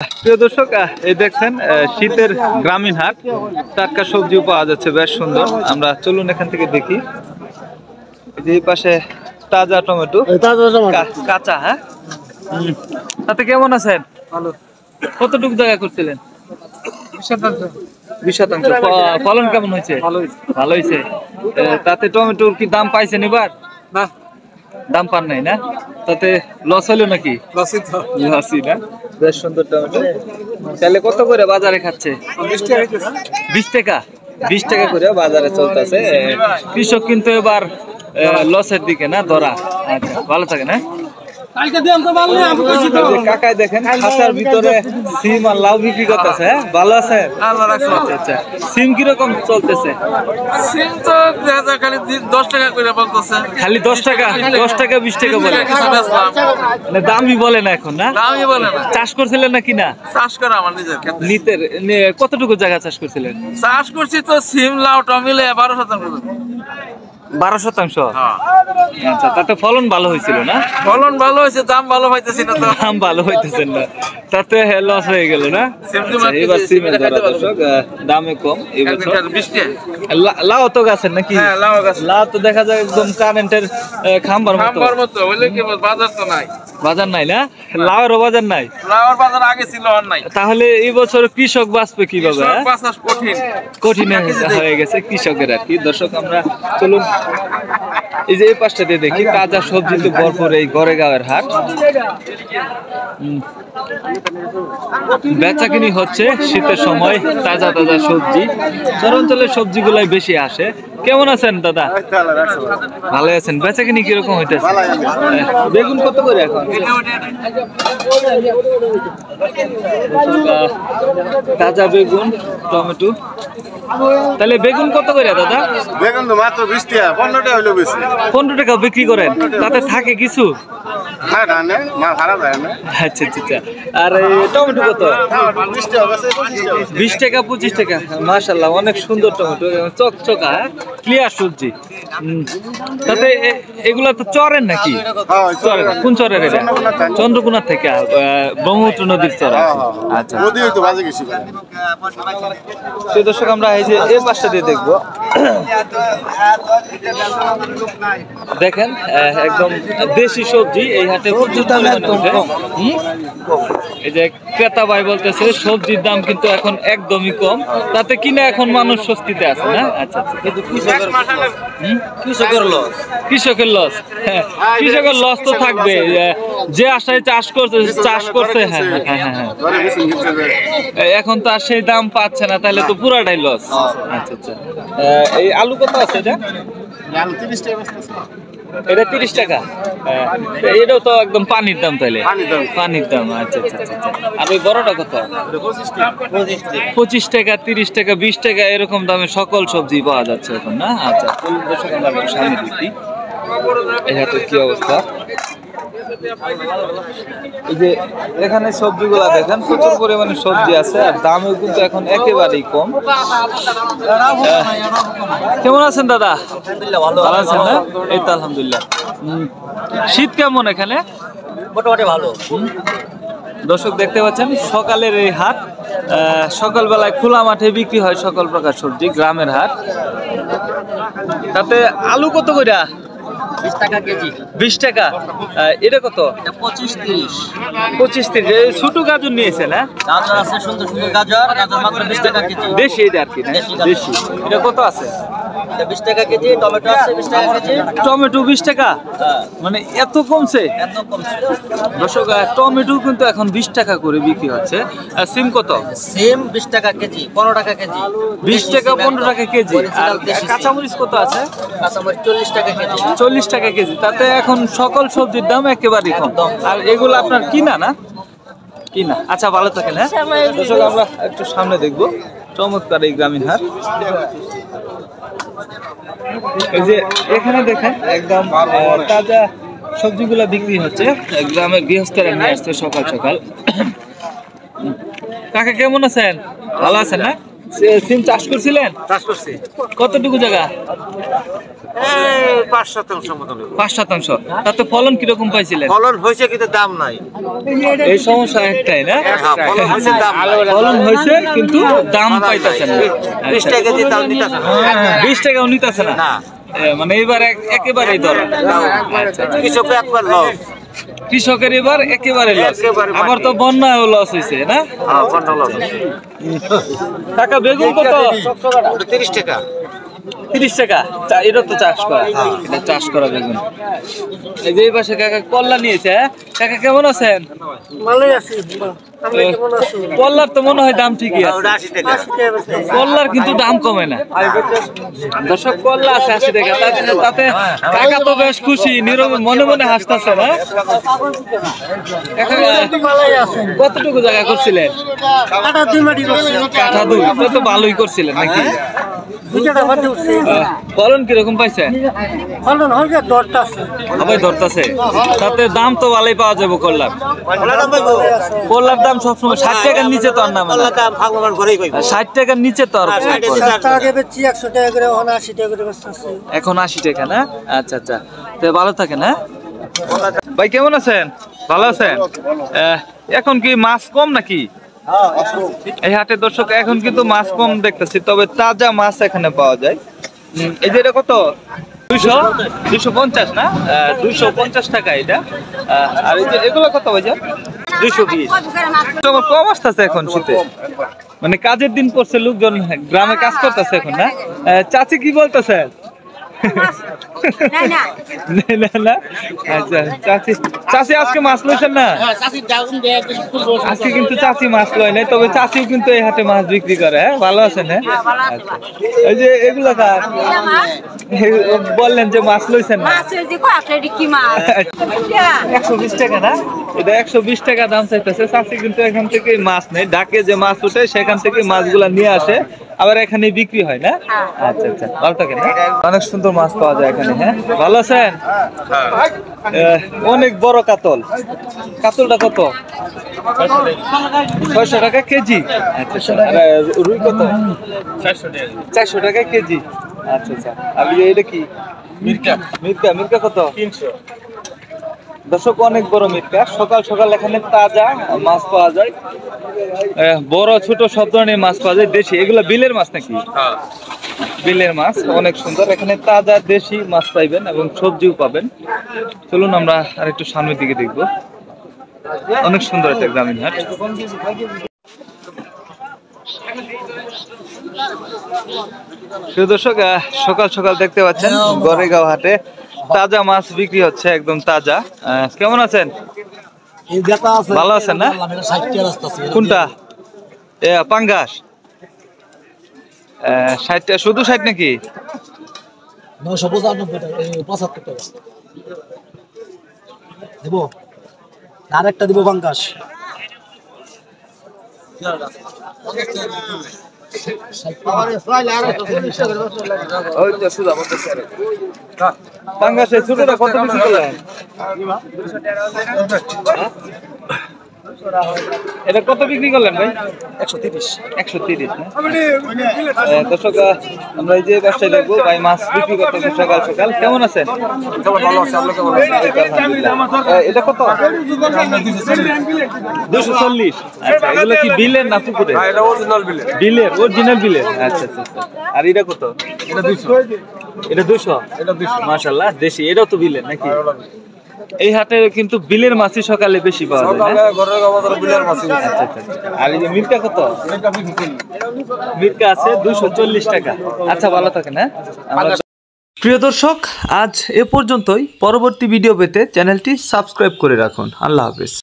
প্রিয় দর্শক, এই দেখছেন শীতের গ্রামীণ হাট, টাটকা সবজিও পাওয়া যাচ্ছে, বেশ সুন্দর। আমরা চলুন এখান থেকে দেখি। এই পাশে তাজা টমেটো, কাঁচা। হ্যাঁ, তাতে কেমন আছেন? ভালো। কতটুকু জায়গা করছিলেন? 20 শতাংশ। ফলন কেমন হয়েছে? ভালো হয়েছে। তাতে টমেটোর কি দাম পাইছেন এবার? না, দাম পান নাই না? তাতে লস হলো নাকি? লসই না। বেশ সুন্দর টমেটো। তাহলে কত করে বাজারে খাচ্ছে? 20 টাকা। 20 টাকা করে বাজারে চলতেছে। কৃষক কিন্তু এবার লসের দিকে না ধরা। আচ্ছা, ভালো থাকে না? কাকাই দেখেন খাঁচার ভিতরে সিম আর লাউ বিক্রি করতেছে। ভালো আছে? আচ্ছা, সিম কিরকম চলতেছে? সিম তো খালি 10 টাকা করে বলতেছে। খালি 10 টাকা? 10 টাকা 20 টাকা বলে মানে দামই বলে না এখন? না, দামই বলে না। চাষ করছিলেন নাকি? না, চাষ করা আমার নিজের ক্ষেত। কতটুকু জায়গা চাষ করছিলেন? চাষ করছি তো সিম লাউ টমিলে 12 শতাংশ। 12 শতাংশ? আচ্ছা, তাতে ফলন ভালো হয়েছিল না? ফলন ভালো হয়েছে, দাম ভালো পাইতেছি না। তো দাম ভালো হইতেছেন না, তাতে লস হয়ে গেল না? এবার সিমের দামে কম। লাউ তো গাছের নাকি? লাউ তো দেখা যায় একদম কারেন্টের খাম্বার মতো। বাজার তো নাই। বাজার নাই না? লাউয়ের বাজার নাই? লাউয়ের বাজার আগে ছিল, আর নাই। তাহলে এই বছর কৃষক বাঁচবে কিভাবে? কঠিন হয়ে গেছে কৃষকের আর কি। দর্শক, আমরা চলুন এই যে এই পাশটা দিয়ে দেখি। তাজা সবজি তো ভরপুর এই গড়েগাঁওয়ের হাট। বেচাকিনি হচ্ছে শীতের সময়, তাজা তাজা সবজি। চরাঞ্চলের সবজিগুলাই বেশি আসে। কেমন আছেন দাদা? ভালো আছেন? বেচাকিনি কিরকম হইতেছে? বেগুন কত করে এখন? তাজা বেগুন, টমেটো। তাহলে বেগুন কত করে দাদা? বেগুন তো মাত্র 20 টাকা, 15 টাকা হইলো বেশি। 15 টাকা বিক্রি করেন? তাতে থাকে কিছু? আচ্ছা আচ্ছা। আর টমেটো কত? 20 টাকা 25 টাকা। মাশাআল্লাহ, অনেক সুন্দর টমেটো, চকচকা ক্লিয়ার সবজি। তাতে এগুলা তো চরেন নাকি? চরেন? কোন চরের এটা? চন্দ্রকোনা থেকে, ব্রহ্মপুত্র নদীর চর। আচ্ছা, দর্শক, আমরা এই যে এই পাশটা দিয়ে দেখবো। দেখেন একদম দেশি সবজি এই হাটে প্রচুর পরিমাণে ওঠে। এই যে ক্রেতা ভাই বলতেছে সবজির দাম কিন্তু এখন একদমই কম, তাতে কিনা এখন মানুষ স্বস্তিতে আছে না? আচ্ছা, কিন্তু কৃষকের লস। কৃষকের লস তো থাকবে, যে আশায় চাষ করছে। হ্যাঁ, এখন তো আর সেই দাম পাচ্ছে না, তাহলে তো পুরাটাই লস। আচ্ছা আচ্ছা। এই আলু কত আছে? এটা 30 টাকা। এটাও তো একদম পানির দাম। তাইলে পানির দাম। আচ্ছা আচ্ছা আচ্ছা। আর ওই বড়টা কত? 25 টাকা, 30 টাকা, 20 টাকা এরকম দামে সকল সবজি পাওয়া যাচ্ছে এখন না? আচ্ছা, সামনে দেখি এই হাটের কি অবস্থা। এই যে এখানে সবজিগুলা দেখেন, প্রচুর পরিমাণে সবজি আছে, আর দামও কিন্তু এখন একেবারেই কম। কেমন আছেন দাদা? ভালো আছেন না? এই তো আলহামদুলিল্লাহ। শীত কেমন এখানে? মোটামুটি ভালো। দর্শক, দেখতে পাচ্ছেন সকালের এই হাট। সকালবেলায় খোলা মাঠে বিক্রি হয় সকল প্রকার সবজি, গ্রামের হাট। তাতে আলু কত করে? 20 টাকা কেজি। 20 টাকা। এটা কত? 25-30। ছোট গাজর নিয়েছেন? হ্যাঁ, গাজর আছে, সুন্দর সুন্দর গাজর মাত্র 20 টাকা কেজি। দেশি এটা আর কি? দেশি। এটা কত আছে? 20 টাকা কেজি। টমেটো আছে 20 টাকা কেজি। টমেটো 20 টাকা? মানে এত কমছে? দর্শক, টমেটো কিন্তু এখন 20 টাকা করে বিক্রি হচ্ছে। সিম কত? সিম 20 টাকা কেজি, 15 টাকা কেজি। 20 টাকা 15 টাকা কেজি। আর কাঁচামরিচ কত আছে? কাঁচামরিচ 40 টাকা কেজি। 40 টাকা কেজি। তাতে এখন সকল সবজির দাম একেবারেই কম। আর এগুলো আপনার কিনা না? কিনা। আচ্ছা, ভালো থাকেন। হ্যাঁ দর্শক, আমরা একটু সামনে দেখবো চমৎকার এই গ্রামীণ হাট। এই যে এখানে দেখেন একদম তাজা সবজিগুলা বিক্রি হচ্ছে। গ্রামের গৃহস্থরা নিয়ে আসছে সকাল সকাল। কাকা কেমন আছেন? ভালো আছেন না? সিম চাষ করছিলেন? চাষ করছি। কতটুকু জায়গা? এই 5-7 মতো নেব। 5-7, তাতে ফলন কিরকম পাইছিলেন? ফলন হয়েছে কিন্তু দাম নাই। এই সমস্যা একটাই না, ফলন হয়েছে দাম নাই। ফলন হয়েছে কিন্তু দাম পাইতেছেন না। 20 টাকা কেজি দাম নিতেছে না। 20 টাকাও নিতেছে না, না। মানে এবার একেবারেই দর। কৃষক একবার লস। কৃষকের এবার একেবারে লস। একেবারে আবার তো বন্যাও লস হয়েছে না? হ্যাঁ, বন্যা লস। টাকা বেগুন কত? 30 টাকা। 30 টাকা। এটা তো চাষ করা, এটা চাষ করা বেগুন। এই যে এই পাশে কাকা কল্লা নিয়েছে। কাকা কেমন আছেন? ভালোই আছি। আপনি কেমন আছেন? কল্লার তো মনে হয় দাম ঠিকই আছে। ওটা 80 টাকা। কল্লার কিন্তু দাম কমে না। দর্শক, কল্লা আছে 80 টাকা। তাতে কাকা তো বেশ খুশি, নীরবে মনে মনে হাসতেছে না? কাকা কতটুকু জায়গা করছিলেন? কাটা 2 মাটি করছে। কাঠা 2, এটা তো ভালোই করছিলেন নাকি? 2 টাকা বাদ উঠছে। ফলন কিরকম পাইছেন? ফলন হলকে দরটা আছে। সবাই ধরতেছে, তাতে দাম তো ভালোই পাওয়া যাবে কল্লার। কল্লার দাম সবসময় 60 টাকার নিচে তো আর নামে না। দাম ভগবান ঘরেই কইব। 60 টাকার নিচে তো আর 60 টাকা করে বেচছি, 100 টাকা করে, 80 টাকা করে বেচতেছি। এখন 80 টাকা না? আচ্ছা আচ্ছা, তো ভালো থাকেন। হ্যাঁ ভাই, কেমন আছেন? ভালো আছেন? এখন কি মাছ কম নাকি এই হাটে? দর্শক, এখন কিন্তু মাছ কম দেখতেছি, তবে তাজা মাছ এখানে পাওয়া যায়। এই যে এটা কত? 250 না? 250 টাকা এটা। আর এই যে এগুলো কত ভাইজান? 220। তোমার কম আসতেছে এখন শীতে, মানে কাজের দিন পড়ছে, লোকজন গ্রামে কাজ করতেছে এখন না? চাচি কি বলতেছে? না, আচ্ছা। চাচি আজকে মাছ লইছেন না? আজকে কিন্তু চাচি মাছ লয় নাই, তবে চাচিও কিন্তু এই হাটে মাছ বিক্রি করে। হ্যাঁ, ভালো আছেন? হ্যাঁ, আচ্ছা। এই যে এগুলো কার? বললেন যে মাছ লইছেন না? 120 টাকা না? এটা 120 টাকা দাম চাইতেছে। চাচি কিন্তু এখান থেকে মাছ নেই, ডাকে যে মাছ উঠে সেখান থেকে মাছগুলা নিয়ে আসে, আবার এখানে বিক্রি হয় না? আচ্ছা আচ্ছা, ভালো থাকেন। অনেক সুন্দর মাছ পাওয়া যায় এখানে। হ্যাঁ, ভালো আছেন? অনেক বড় কাতল। কাতলটা কত? 600 টাকা কেজি। আচ্ছা, রুই কত? 400 টাকা কেজি। আচ্ছা আচ্ছা। আর এটা কি? মির্কা কত? 300। দর্শক, অনেক বড় মির্কা। সকাল সকাল এখানে তাজা মাছ পাওয়া যায়, বড় ছোট সব ধরনের মাছ পাওয়া যায়। দেশি, এগুলো বিলের মাছ নাকি? বিলের মাছ, অনেক সুন্দর। এখানে তাজা দেশি মাছ পাইবেন এবং সবজিও পাবেন। চলুন আমরা আর একটু সামনের দিকে দেখবো। অনেক সুন্দর একটা গ্রামীণ হাট। প্রিয় দর্শক, সকাল সকাল দেখতে পাচ্ছেন গড়েগাঁও হাটে তাজা মাছ বিক্রি হচ্ছে, একদম তাজা। কেমন আছেন? ভালো আছেন না? কোনটা? পাঙ্গাস 60 শুধু 60 নাকি? 995 টাকা দেব। আরেকটা দিব পাঙ্গাস। পাঙ্গাসের ছোটটা কত বিক্রি করলেন? এটা কত বিক্রি করলেন ভাই? 130 না? দর্শক, আমরা এই যে ব্যবসায় দেখবো, ভাই মাছ বিক্রি করতেছে সকাল সকাল। কেমন আছেন? এটা কত? 240। আচ্ছা, এগুলো কি বিলের না পুকুরে? বিলের, অরিজিনাল বিলের। আচ্ছা আচ্ছা। আর এটা কত? এটা 200। মাশাআল্লাহ, দেশি। এটাও তো বিলের নাকি? এই হাটে কিন্তু বিলের মাছই সকালে বেশি পাওয়া যায়। আচ্ছা আচ্ছা। আর এই যে মির্কা কত? মির্কা আছে 240 টাকা। আচ্ছা, ভালো থাকেন। হ্যাঁ, প্রিয় দর্শক, আজ এ পর্যন্তই। পরবর্তী ভিডিও পেতে চ্যানেলটি সাবস্ক্রাইব করে রাখুন। আল্লাহ হাফেজ।